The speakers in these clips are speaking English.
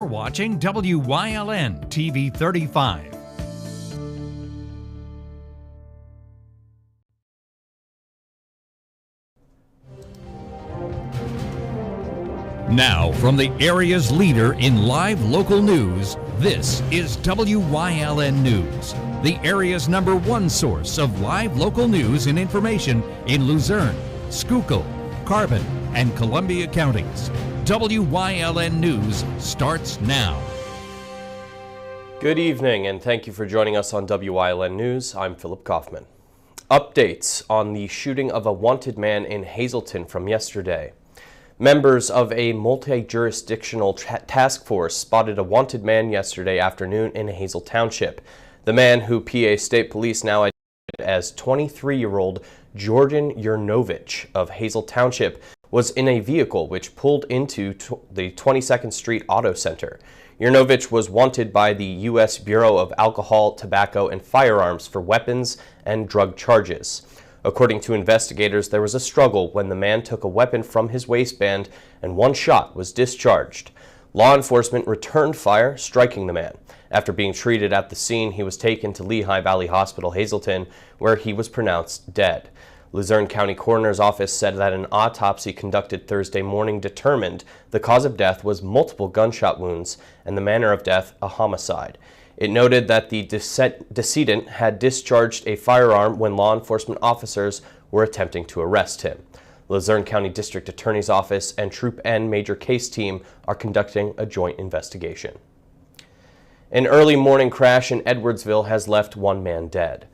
You're watching WYLN TV 35. Now, from the area's leader in live local news, this is WYLN News, the area's #1 source of live local news and information in Luzerne, Schuylkill, Carbon, and Columbia counties. WYLN News starts now. Good evening, and thank you for joining us on WYLN News. I'm Philip Kaufman. Updates on the shooting of a wanted man in Hazleton from yesterday. Members of a multi-jurisdictional task force spotted a wanted man yesterday afternoon in Hazel Township. The man, who PA State Police now identified as 23-year-old Jordan Yurnovich of Hazel Township, was in a vehicle which pulled into the 22nd Street Auto Center. Yurnovich was wanted by the U.S. Bureau of Alcohol, Tobacco, and Firearms for weapons and drug charges. According to investigators, there was a struggle when the man took a weapon from his waistband and one shot was discharged. Law enforcement returned fire, striking the man. After being treated at the scene, he was taken to Lehigh Valley Hospital, Hazleton, where he was pronounced dead. Luzerne County Coroner's Office said that an autopsy conducted Thursday morning determined the cause of death was multiple gunshot wounds and the manner of death a homicide. It noted that the decedent had discharged a firearm when law enforcement officers were attempting to arrest him. Luzerne County District Attorney's Office and Troop N Major Case Team are conducting a joint investigation. An early morning crash in Edwardsville has left one man dead.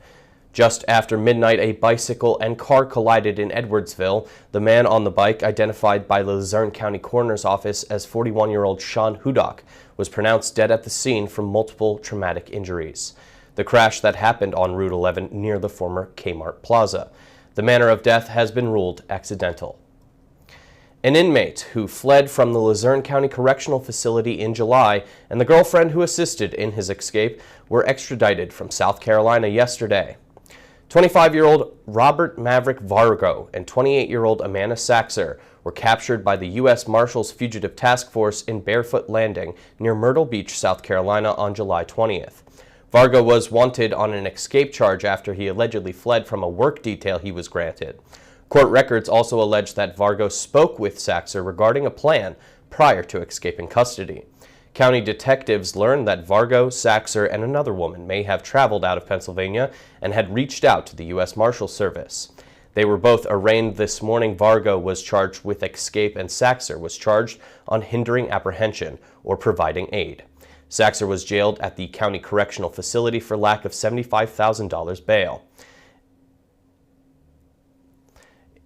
Just after midnight, a bicycle and car collided in Edwardsville. The man on the bike, identified by the Luzerne County Coroner's Office as 41-year-old Sean Hudock, was pronounced dead at the scene from multiple traumatic injuries. The crash that happened on Route 11 near the former Kmart Plaza. The manner of death has been ruled accidental. An inmate who fled from the Luzerne County Correctional Facility in July and the girlfriend who assisted in his escape were extradited from South Carolina yesterday. 25-year-old Robert Maverick Vargo and 28-year-old Amanda Saxer were captured by the U.S. Marshals Fugitive Task Force in Barefoot Landing near Myrtle Beach, South Carolina on July 20th. Vargo was wanted on an escape charge after he allegedly fled from a work detail he was granted. Court records also allege that Vargo spoke with Saxer regarding a plan prior to escaping custody. County detectives learned that Vargo, Saxer, and another woman may have traveled out of Pennsylvania and had reached out to the U.S. Marshals Service. They were both arraigned this morning. Vargo was charged with escape and Saxer was charged on hindering apprehension or providing aid. Saxer was jailed at the county correctional facility for lack of $75,000 bail.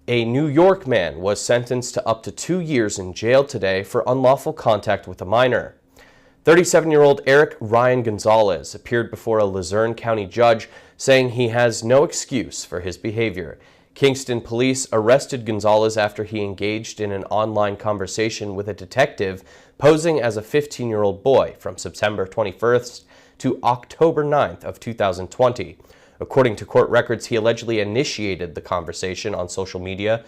A New York man was sentenced to up to 2 years in jail today for unlawful contact with a minor. 37-year-old Eric Ryan Gonzalez appeared before a Luzerne County judge saying he has no excuse for his behavior. Kingston police arrested Gonzalez after he engaged in an online conversation with a detective posing as a 15-year-old boy from September 21st to October 9th of 2020. According to court records, he allegedly initiated the conversation on social media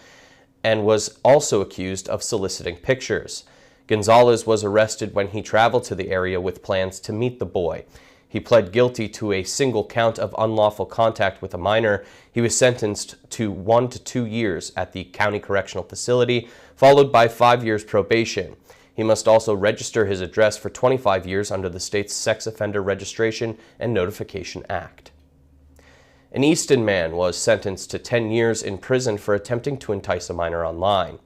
and was also accused of soliciting pictures. Gonzalez was arrested when he traveled to the area with plans to meet the boy. He pled guilty to a single count of unlawful contact with a minor. He was sentenced to 1 to 2 years at the county correctional facility, followed by 5 years probation. He must also register his address for 25 years under the state's Sex Offender Registration and Notification Act. An Easton man was sentenced to 10 years in prison for attempting to entice a minor online.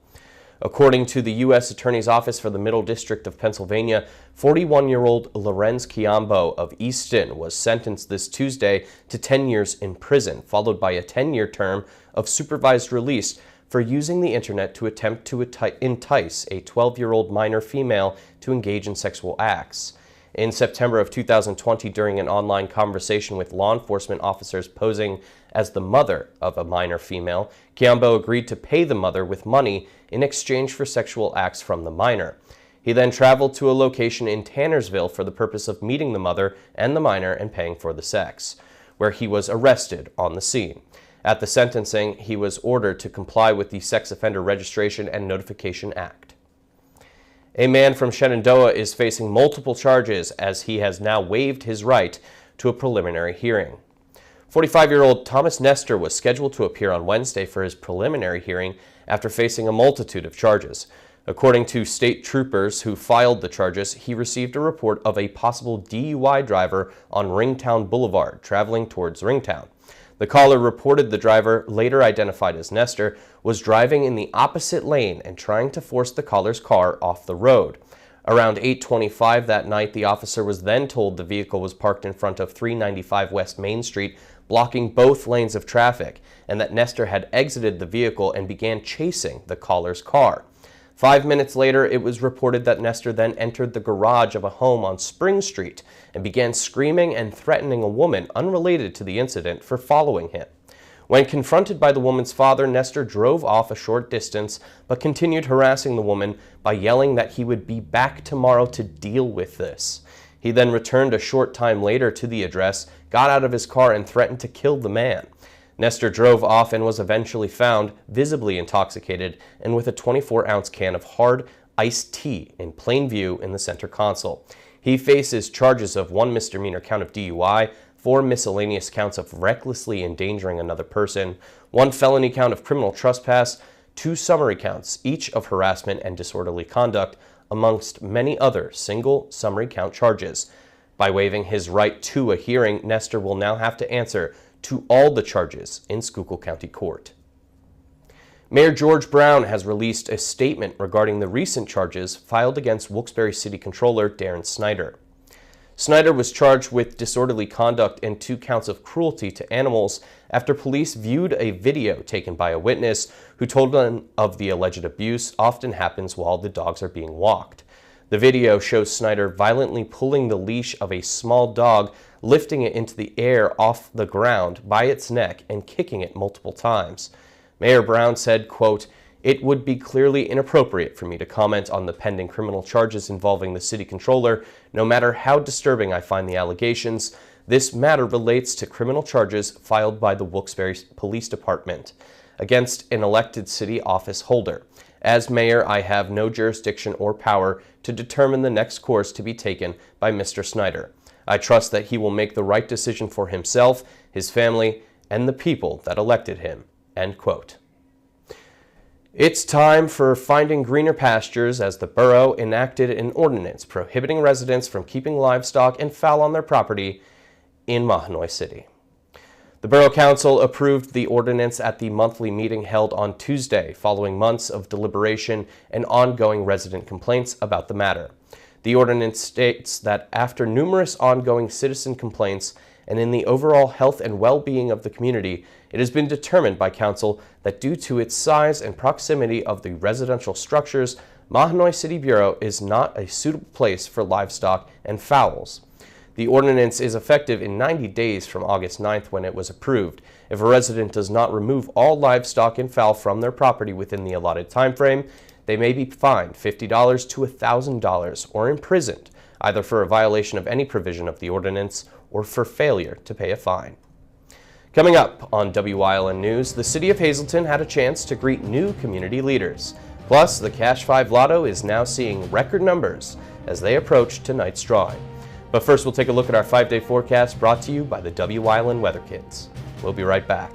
According to the U.S. Attorney's Office for the Middle District of Pennsylvania, 41-year-old Lorenz Chiambo of Easton was sentenced this Tuesday to 10 years in prison, followed by a 10-year term of supervised release for using the internet to attempt to entice a 12-year-old minor female to engage in sexual acts. In September of 2020, during an online conversation with law enforcement officers posing as the mother of a minor female, Chiambo agreed to pay the mother with money in exchange for sexual acts from the minor. He then traveled to a location in Tannersville for the purpose of meeting the mother and the minor and paying for the sex, where he was arrested on the scene. At the sentencing, he was ordered to comply with the Sex Offender Registration and Notification Act. A man from Shenandoah is facing multiple charges as he has now waived his right to a preliminary hearing. 45-year-old Thomas Nestor was scheduled to appear on Wednesday for his preliminary hearing after facing a multitude of charges. According to state troopers who filed the charges, he received a report of a possible DUI driver on Ringtown Boulevard, traveling towards Ringtown. The caller reported the driver, later identified as Nestor, was driving in the opposite lane and trying to force the caller's car off the road. Around 8:25 that night, the officer was then told the vehicle was parked in front of 395 West Main Street, blocking both lanes of traffic, and that Nestor had exited the vehicle and began chasing the caller's car. 5 minutes later, it was reported that Nestor then entered the garage of a home on Spring Street and began screaming and threatening a woman unrelated to the incident for following him. When confronted by the woman's father, Nestor drove off a short distance but continued harassing the woman by yelling that he would be back tomorrow to deal with this. He then returned a short time later to the address, got out of his car, and threatened to kill the man. Nestor drove off and was eventually found visibly intoxicated and with a 24-ounce can of hard iced tea in plain view in the center console. He faces charges of 1 misdemeanor count of DUI, 4 miscellaneous counts of recklessly endangering another person, 1 felony count of criminal trespass, 2 summary counts, each of harassment and disorderly conduct, amongst many other single summary count charges. By waiving his right to a hearing, Nestor will now have to answer to all the charges in Schuylkill County Court. Mayor George Brown has released a statement regarding the recent charges filed against Wilkes-Barre City Controller Darren Snyder. Snyder was charged with disorderly conduct and 2 counts of cruelty to animals after police viewed a video taken by a witness who told them of the alleged abuse often happens while the dogs are being walked. The video shows Snyder violently pulling the leash of a small dog, lifting it into the air off the ground by its neck and kicking it multiple times. Mayor Brown said, quote, "It would be clearly inappropriate for me to comment on the pending criminal charges involving the city controller, no matter how disturbing I find the allegations. This matter relates to criminal charges filed by the Wilkes-Barre Police Department against an elected city office holder. As mayor, I have no jurisdiction or power to determine the next course to be taken by Mr. Snyder. I trust that he will make the right decision for himself, his family, and the people that elected him." End quote. It's time for finding greener pastures as the borough enacted an ordinance prohibiting residents from keeping livestock and fowl on their property in Mahanoy City. The Borough Council approved the ordinance at the monthly meeting held on Tuesday, following months of deliberation and ongoing resident complaints about the matter. The ordinance states that after numerous ongoing citizen complaints and in the overall health and well-being of the community, it has been determined by Council that due to its size and proximity of the residential structures, Mahanoy City Bureau is not a suitable place for livestock and fowls. The ordinance is effective in 90 days from August 9th when it was approved. If a resident does not remove all livestock and fowl from their property within the allotted time frame, they may be fined $50 to $1,000 or imprisoned, either for a violation of any provision of the ordinance or for failure to pay a fine. Coming up on Wyln News, the City of Hazleton had a chance to greet new community leaders. Plus, the Cash 5 Lotto is now seeing record numbers as they approach tonight's drawing. But first, we'll take a look at our 5-day forecast brought to you by the Wyln Weather Kids. We'll be right back.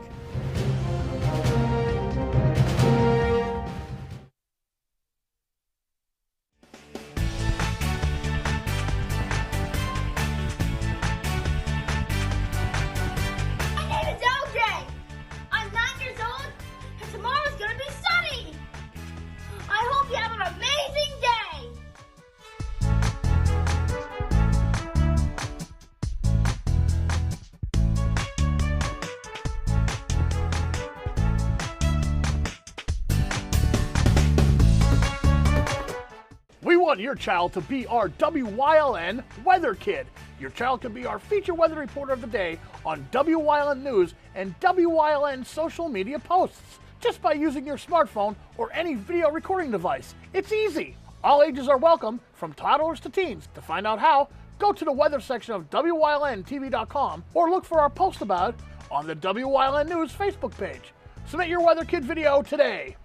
We want your child to be our WYLN Weather Kid. Your child can be our feature weather reporter of the day on WYLN News and WYLN social media posts just by using your smartphone or any video recording device. It's easy. All ages are welcome, from toddlers to teens. To find out how, go to the weather section of WYLNTV.com or look for our post about it on the WYLN News Facebook page. Submit your Weather Kid video today.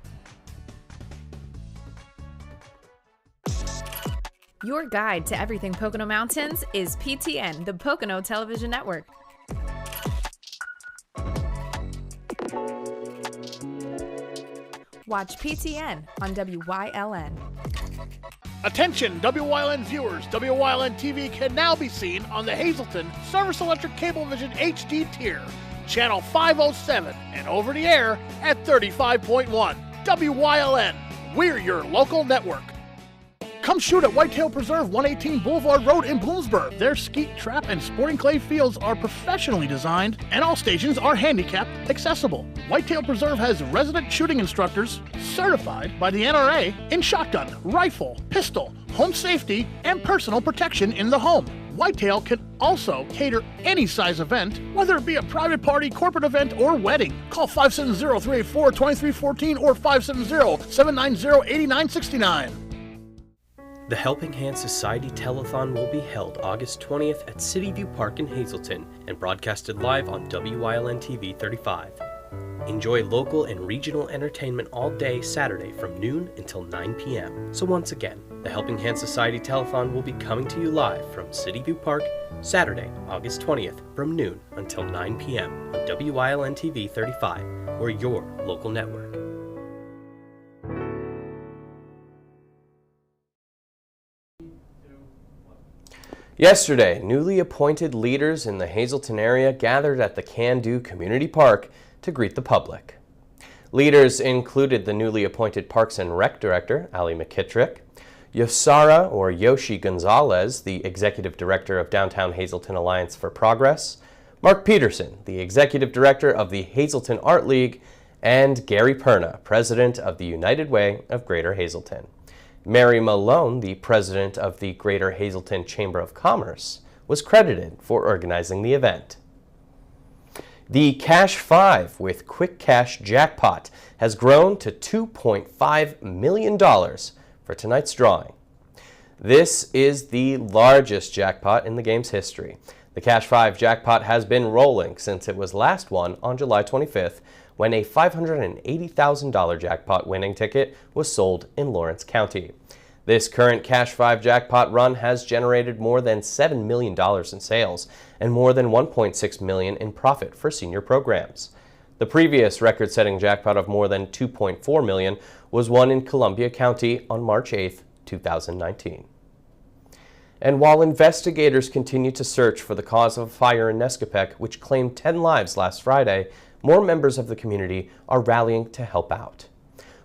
Your guide to everything Pocono Mountains is PTN, the Pocono Television Network. Watch PTN on WYLN. Attention, WYLN viewers. WYLN TV can now be seen on the Hazleton Service Electric Cablevision HD tier, channel 507, and over the air at 35.1. WYLN, we're your local network. Come shoot at Whitetail Preserve, 118 Boulevard Road in Bloomsburg. Their skeet, trap, and sporting clay fields are professionally designed, and all stations are handicapped accessible. Whitetail Preserve has resident shooting instructors certified by the NRA in shotgun, rifle, pistol, home safety, and personal protection in the home. Whitetail can also cater any size event, whether it be a private party, corporate event, or wedding. Call 570-384-2314 or 570-790-8969. The Helping Hand Society Telethon will be held August 20th at City View Park in Hazleton and broadcasted live on WYLN TV 35. Enjoy local and regional entertainment all day Saturday from noon until 9 p.m. So once again, the Helping Hand Society Telethon will be coming to you live from City View Park Saturday, August 20th from noon until 9 p.m. on WYLN TV 35 or your local network. Yesterday, newly appointed leaders in the Hazleton area gathered at the Can Do Community Park to greet the public. Leaders included the newly appointed Parks and Rec Director, Ali McKittrick, Yosara or Yoshi Gonzalez, the Executive Director of Downtown Hazleton Alliance for Progress, Mark Peterson, the Executive Director of the Hazleton Art League, and Gary Perna, President of the United Way of Greater Hazleton. Mary Malone, the president of the Greater Hazleton Chamber of Commerce, was credited for organizing the event. The Cash 5 with Quick Cash jackpot has grown to $2.5 million for tonight's drawing. This is the largest jackpot in the game's history. The Cash 5 jackpot has been rolling since it was last won on July 25th, when a $580,000 jackpot winning ticket was sold in Lawrence County. This current Cash 5 jackpot run has generated more than $7 million in sales and more than $1.6 million in profit for senior programs. The previous record-setting jackpot of more than $2.4 million was won in Columbia County on March 8, 2019. And while investigators continue to search for the cause of a fire in Nescopec, which claimed 10 lives last Friday, more members of the community are rallying to help out.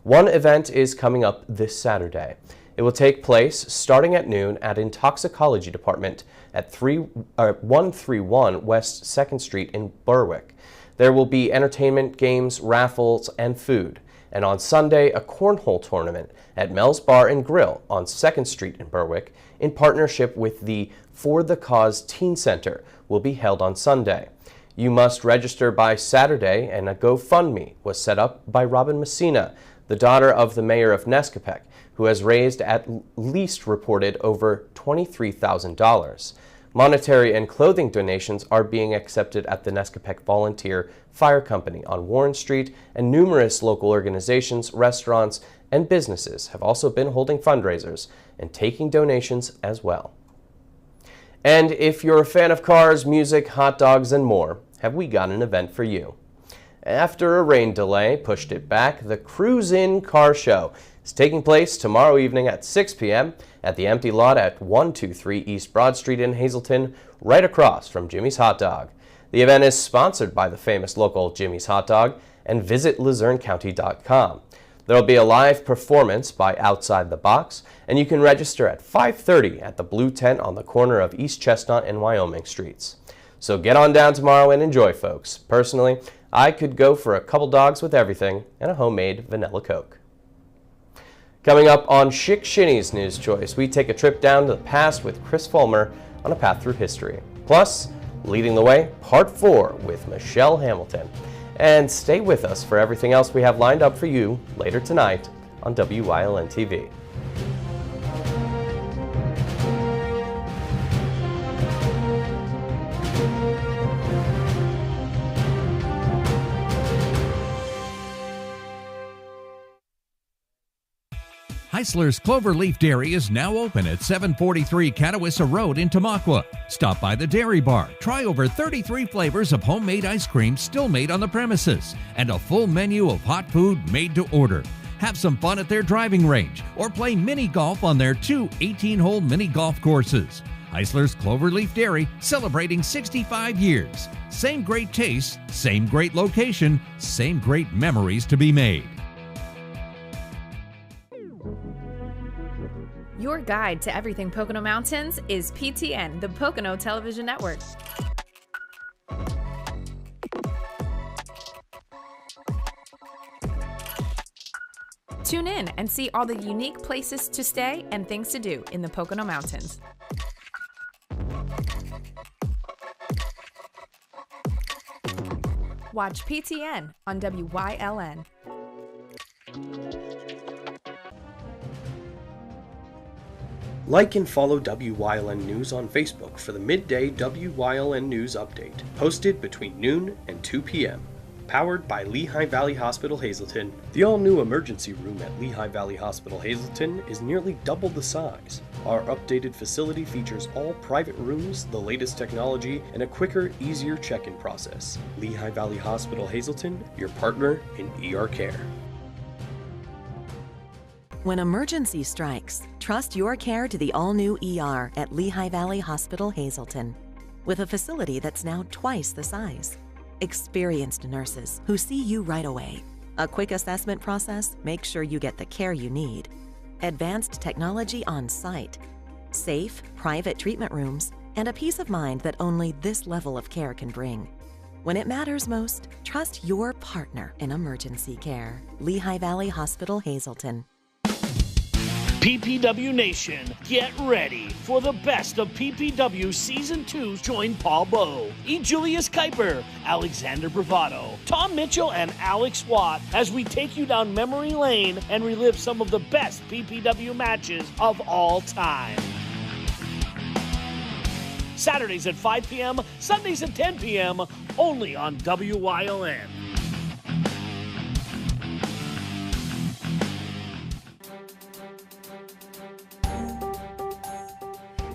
One event is coming up this Saturday. It will take place starting at noon at Intoxicology Department at 131 West 2nd Street in Berwick. There will be entertainment, games, raffles, and food. And on Sunday, a cornhole tournament at Mel's Bar and Grill on 2nd Street in Berwick, in partnership with the For the Cause Teen Center, will be held on Sunday. You must register by Saturday, and a GoFundMe was set up by Robin Messina, the daughter of the mayor of Nescopec, who has raised at least reported over $23,000. Monetary and clothing donations are being accepted at the Nescopec Volunteer Fire Company on Warren Street, and numerous local organizations, restaurants, and businesses have also been holding fundraisers and taking donations as well. And if you're a fan of cars, music, hot dogs, and more, have we got an event for you. After a rain delay pushed it back, the Cruise In Car Show is taking place tomorrow evening at 6 p.m. at the empty lot at 123 East Broad Street in Hazleton, right across from Jimmy's Hot Dog. The event is sponsored by the famous local Jimmy's Hot Dog and visit LuzerneCounty.com. There will be a live performance by Outside the Box, and you can register at 5:30 at the Blue Tent on the corner of East Chestnut and Wyoming Streets. So get on down tomorrow and enjoy, folks. Personally, I could go for a couple dogs with everything and a homemade vanilla Coke. Coming up on Chick Shinny's News Choice, we take a trip down to the past with Chris Fulmer on a path through history. Plus, leading the way, Part 4 with Michelle Hamilton. And stay with us for everything else we have lined up for you later tonight on WYLN TV. Heisler's Cloverleaf Dairy is now open at 743 Catawissa Road in Tamaqua. Stop by the dairy bar, try over 33 flavors of homemade ice cream still made on the premises, and a full menu of hot food made to order. Have some fun at their driving range or play mini golf on their two 18-hole mini golf courses. Heisler's Cloverleaf Dairy, celebrating 65 years. Same great taste, same great location, same great memories to be made. Your guide to everything Pocono Mountains is PTN, the Pocono Television Network. Tune in and see all the unique places to stay and things to do in the Pocono Mountains. Watch PTN on WYLN. Like and follow WYLN News on Facebook for the midday WYLN News update, posted between noon and 2 p.m. Powered by Lehigh Valley Hospital Hazleton, the all-new emergency room at Lehigh Valley Hospital Hazleton is nearly double the size. Our updated facility features all private rooms, the latest technology, and a quicker, easier check-in process. Lehigh Valley Hospital Hazleton, your partner in ER care. When emergency strikes, trust your care to the all-new ER at Lehigh Valley Hospital Hazleton. With a facility that's now twice the size. Experienced nurses who see you right away. A quick assessment process makes sure you get the care you need. Advanced technology on site. Safe, private treatment rooms, and a peace of mind that only this level of care can bring. When it matters most, trust your partner in emergency care. Lehigh Valley Hospital Hazleton. PPW Nation, get ready for the best of PPW Season 2. Join Paul Bowe, E. Julius Kuiper, Alexander Bravado, Tom Mitchell, and Alex Watt as we take you down memory lane and relive some of the best PPW matches of all time. Saturdays at 5 p.m., Sundays at 10 p.m., only on WYLN.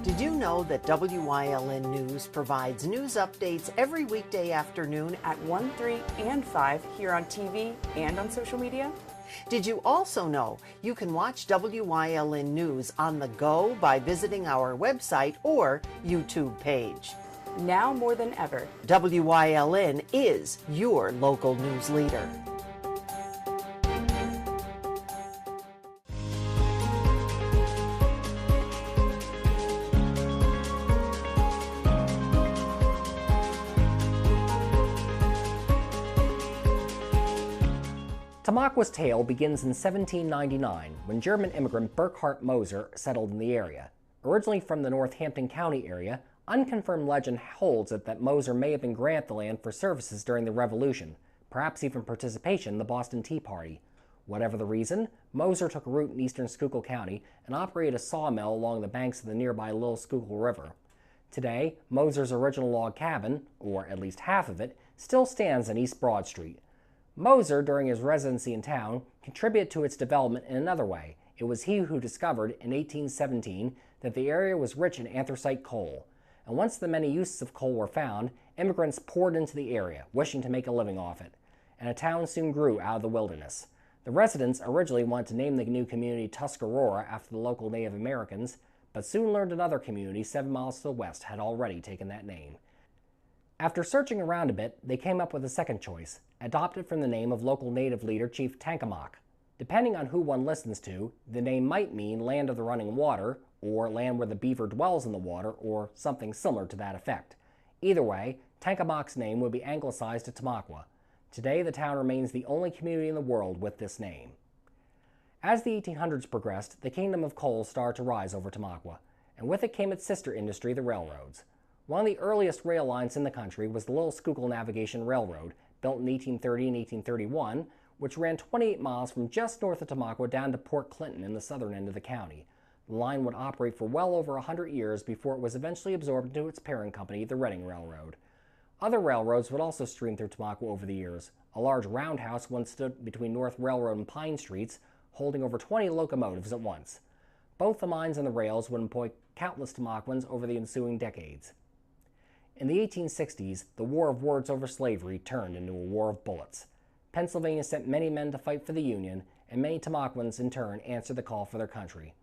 Did you know that WYLN News provides news updates every weekday afternoon at 1, 3, and 5 here on TV and on social media? Did you also know you can watch WYLN News on the go by visiting our website or YouTube page? Now more than ever, WYLN is your local news leader. Tamaqua's tale begins in 1799 when German immigrant Burkhard Moser settled in the area. Originally from the Northampton County area, unconfirmed legend holds it that Moser may have been granted the land for services during the Revolution, perhaps even participation in the Boston Tea Party. Whatever the reason, Moser took root in eastern Schuylkill County and operated a sawmill along the banks of the nearby Little Schuylkill River. Today, Moser's original log cabin, or at least half of it, still stands on East Broad Street. Moser, during his residency in town, contributed to its development in another way. It was he who discovered, in 1817, that the area was rich in anthracite coal. And once the many uses of coal were found, immigrants poured into the area, wishing to make a living off it. And a town soon grew out of the wilderness. The residents originally wanted to name the new community Tuscarora after the local Native Americans, but soon learned another community 7 miles to the west had already taken that name. After searching around a bit, they came up with a second choice, adopted from the name of local native leader Chief Tankamak. Depending on who one listens to, the name might mean land of the running water, or land where the beaver dwells in the water, or something similar to that effect. Either way, Tankamak's name would be anglicized to Tamaqua. Today, the town remains the only community in the world with this name. As the 1800s progressed, the kingdom of coal started to rise over Tamaqua, and with it came its sister industry, the railroads. One of the earliest rail lines in the country was the Little Schuylkill Navigation Railroad, built in 1830 and 1831, which ran 28 miles from just north of Tamaqua down to Port Clinton in the southern end of the county. The line would operate for well over 100 years before it was eventually absorbed into its parent company, the Reading Railroad. Other railroads would also stream through Tamaqua over the years. A large roundhouse once stood between North Railroad and Pine Streets, holding over 20 locomotives at once. Both the mines and the rails would employ countless Tamaquans over the ensuing decades. In the 1860s, the war of words over slavery turned into a war of bullets. Pennsylvania sent many men to fight for the Union, and many Tamaquans in turn answered the call for their country.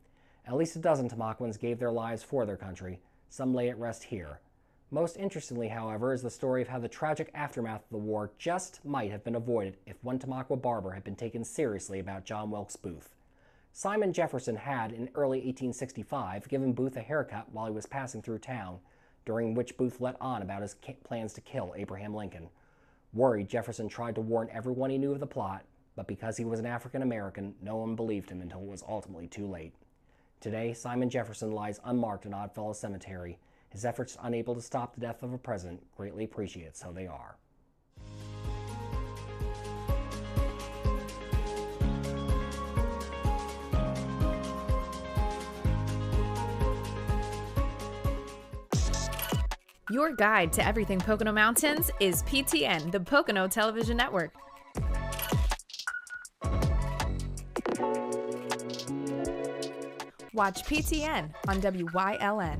At least a dozen Tamaquans gave their lives for their country. Some lay at rest here. Most interestingly, however, is the story of how the tragic aftermath of the war just might have been avoided if one Tamaqua barber had been taken seriously about John Wilkes Booth. Simon Jefferson had, in early 1865, given Booth a haircut while he was passing through town, during which Booth let on about his plans to kill Abraham Lincoln. Worried, Jefferson tried to warn everyone he knew of the plot, but because he was an African American, no one believed him until it was ultimately too late. Today, Simon Jefferson lies unmarked in Oddfellow Cemetery, his efforts unable to stop the death of a president greatly appreciated, so they are. Your guide to everything Pocono Mountains is PTN, the Pocono Television Network. Watch PTN on WYLN.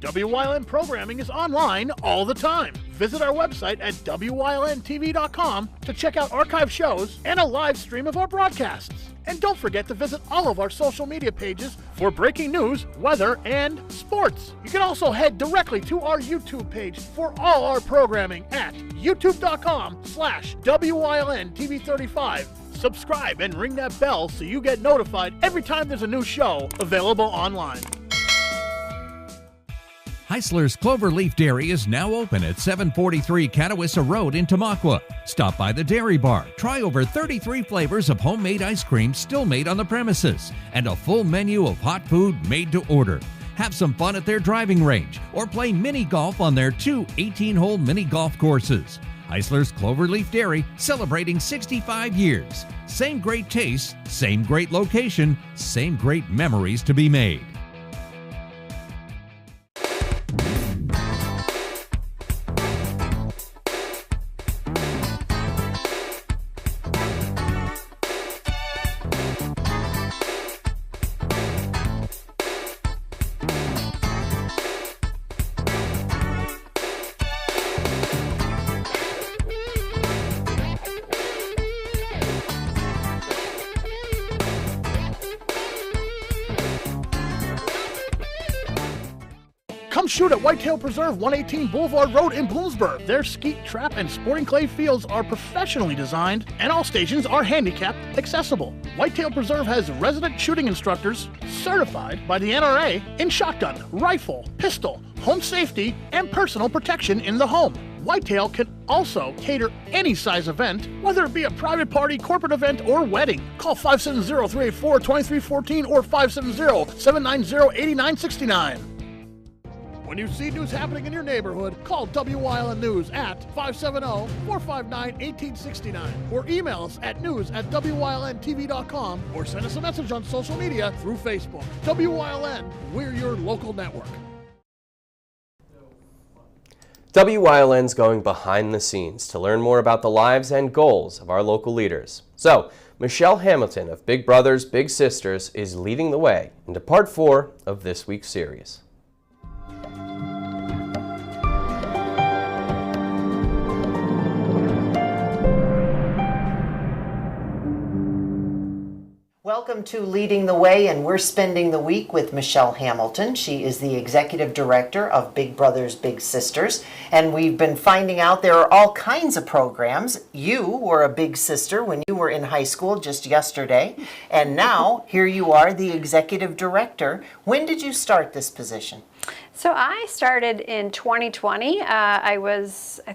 WYLN programming is online all the time. Visit our website at WYLNTV.com to check out archive shows and a live stream of our broadcasts. And don't forget to visit all of our social media pages for breaking news, weather, and sports. You can also head directly to our YouTube page for all our programming at youtube.com/WYLNTV35. Subscribe and ring that bell so you get notified every time there's a new show available online. Heisler's Cloverleaf Dairy is now open at 743 Catawissa Road in Tamaqua. Stop by the dairy bar, try over 33 flavors of homemade ice cream still made on the premises, and a full menu of hot food made to order. Have some fun at their driving range, or play mini golf on their 2 18-hole mini golf courses. Heisler's Cloverleaf Dairy, celebrating 65 years. Same great taste, same great location, same great memories to be made. Come shoot at Whitetail Preserve, 118 Boulevard Road in Bloomsburg. Their skeet, trap, and sporting clay fields are professionally designed, and all stations are handicapped accessible. Whitetail Preserve has resident shooting instructors certified by the NRA in shotgun, rifle, pistol, home safety, and personal protection in the home. Whitetail can also cater any size event, whether it be a private party, corporate event, or wedding. Call 570-384-2314 or 570-790-8969. When you see news happening in your neighborhood, call WYLN News at 570-459-1869 or email us at news@WYLNTV.com or send us a message on social media through Facebook. WYLN, we're your local network. WYLN's going behind the scenes to learn more about the lives and goals of our local leaders. So, Michelle Hamilton of Big Brothers Big Sisters is leading the way into part 4 of this week's series. Welcome to Leading the Way, and we're spending the week with Michelle Hamilton. She is the Executive Director of Big Brothers Big Sisters, and we've been finding out there are all kinds of programs. You were a big sister when you were in high school just yesterday, and now here you are, the Executive Director. When did you start this position? So I started in 2020. I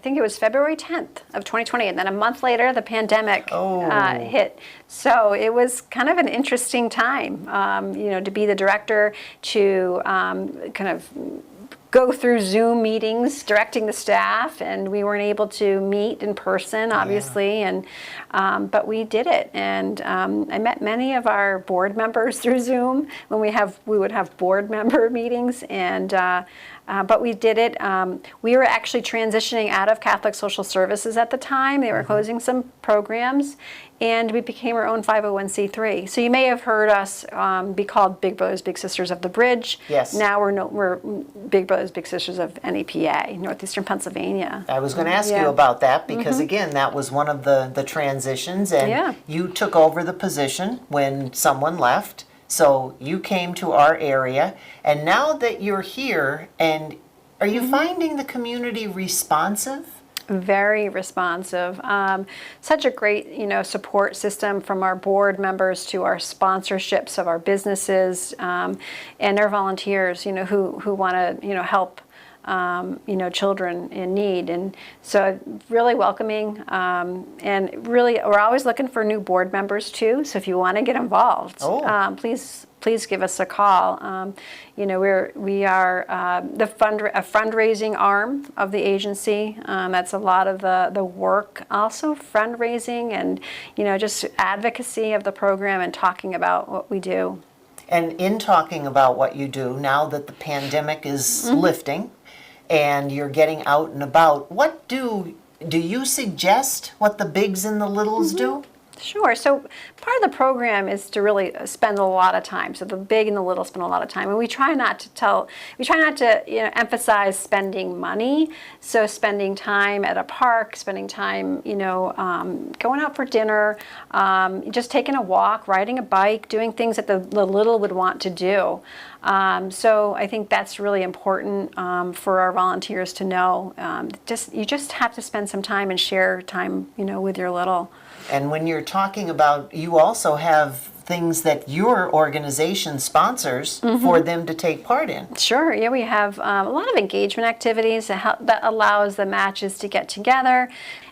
think it was February 10th of 2020, and then a month later, the pandemic hit. So it was kind of an interesting time, to be the director, to kind of go through Zoom meetings, directing the staff, and we weren't able to meet in person, obviously, but we did it. And I met many of our board members through Zoom when we would have board member meetings, and but we did it. We were actually transitioning out of Catholic Social Services at the time. They were closing some programs, and we became our own 501c3. So you may have heard us be called Big Brothers Big Sisters of the Bridge. Yes. Now we're Big Brothers Big Sisters of NEPA, Northeastern Pennsylvania. I was going to ask you about that because, again, that was one of the transitions, and you took over the position when someone left. So you came to our area, and now that you're here, and are you finding the community responsive? Very responsive. Such a great, support system from our board members to our sponsorships of our businesses, and our volunteers, who want to, help, children in need. And so really welcoming, and really we're always looking for new board members too. So if you want to get involved, please give us a call. We are a fundraising arm of the agency. That's a lot of the work. Also fundraising and just advocacy of the program and talking about what we do. And in talking about what you do, now that the pandemic is lifting and you're getting out and about, what do you suggest what the bigs and the littles do? Sure. So part of the program is to really spend a lot of time. So the big and the little spend a lot of time, and we try not to emphasize spending money. So spending time at a park, spending time, going out for dinner, just taking a walk, riding a bike, doing things that the little would want to do. So I think that's really important for our volunteers to know. You just have to spend some time and share time, with your little. And when you're talking about, you also have things that your organization sponsors for them to take part in. Sure. Yeah, we have a lot of engagement activities that allows the matches to get together,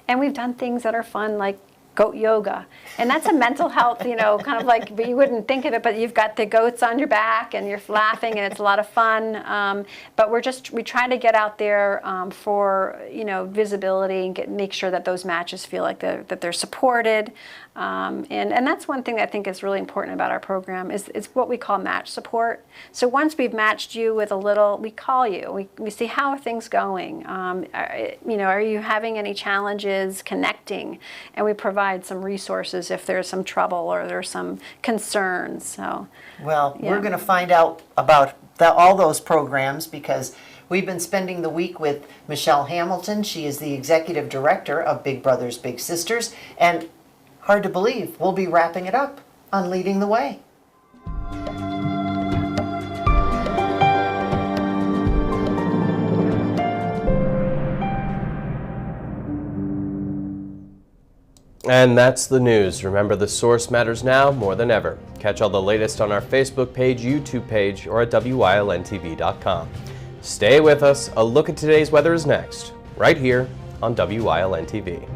and we've done things that are fun, like goat yoga, and that's a mental health, kind of like, but you wouldn't think of it, but you've got the goats on your back and you're laughing and it's a lot of fun. But we try to get out there for, visibility and make sure that those matches feel like that they're supported. And that's one thing that I think is really important about our program is what we call match support. So once we've matched you with a little, we call you. We see, how are things going? Are you having any challenges connecting? And we provide some resources if there's some trouble or there's some concerns. So, we're going to find out about all those programs because we've been spending the week with Michelle Hamilton. She is the executive director of Big Brothers Big Sisters, and hard to believe we'll be wrapping it up on Leading the Way. And that's the news. Remember, the source matters now more than ever. Catch all the latest on our Facebook page, YouTube page, or at WYLNTV.com. Stay with us. A look at today's weather is next, right here on WYLN TV.